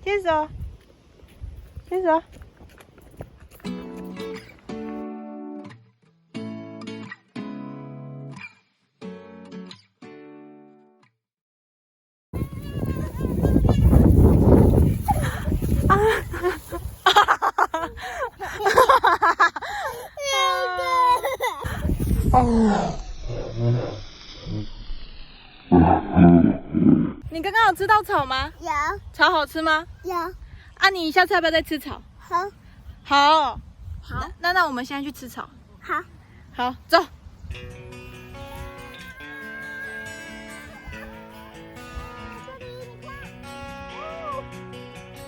牵手，牵手。哦。你刚刚有吃到草吗？有。草好吃吗？有。啊，你下次要不要再吃草？好。好。好。那我们现在去吃草。好。好，走。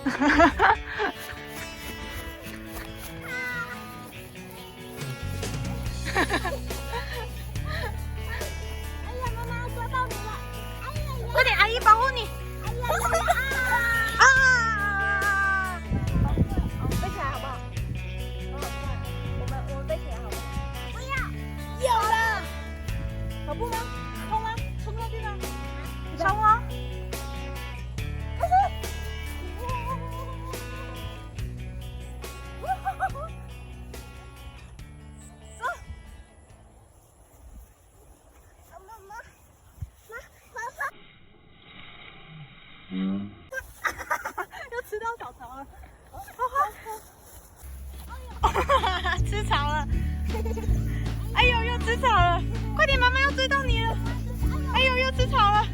哈哈哈。哈哈。哎呀，妈妈抓到你了！哎呀呀！快点，阿姨保护你。哎呀呀！啊！背起来好不好？我们背起来好不好？不要！有了。跑步吗？冲吗？冲过去吗？冲哦！又吃到小草了，吃草了，哎呦，又吃草了，快点，妈妈要追到你了，哎呦，又吃草了，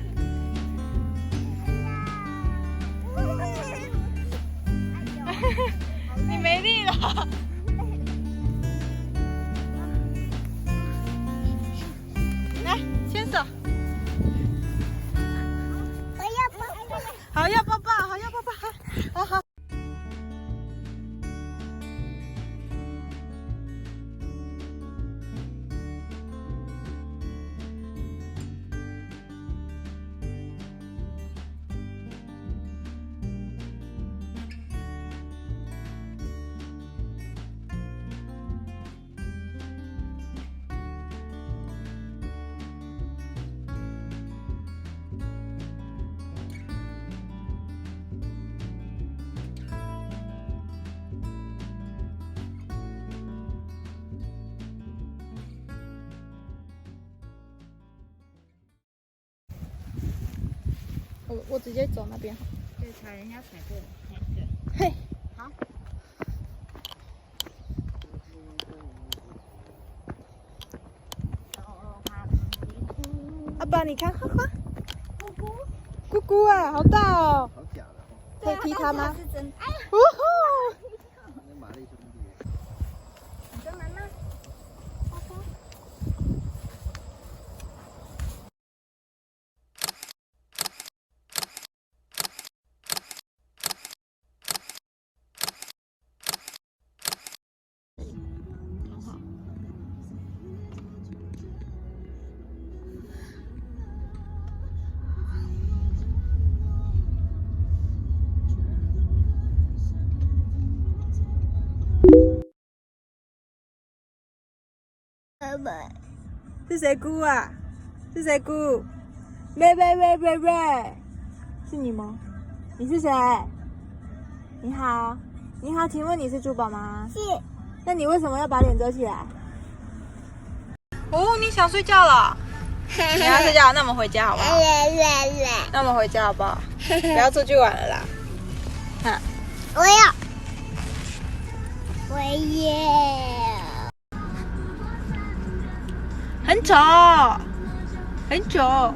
你没力了，来牵手，好要抱抱，好要抱抱，好好。我直接走那边好。对，踩人家踩过了。嘿，好。阿爸，你看，花花，姑姑，姑姑啊，好大哦。好假的。可以踢它吗？是真。哎呀！呜呼！那玛丽兄弟。你跟妈妈。妈妈，是谁哭啊？是谁哭？喂喂喂喂喂，是你吗？你是谁？你好，你好，请问你是珠宝吗？是。那你为什么要把脸遮起来？哦，你想睡觉了？你要睡觉，那我们回家好不好？那我们回家好不好？不要出去玩了啦。哈，我要。我要。很丑，很丑。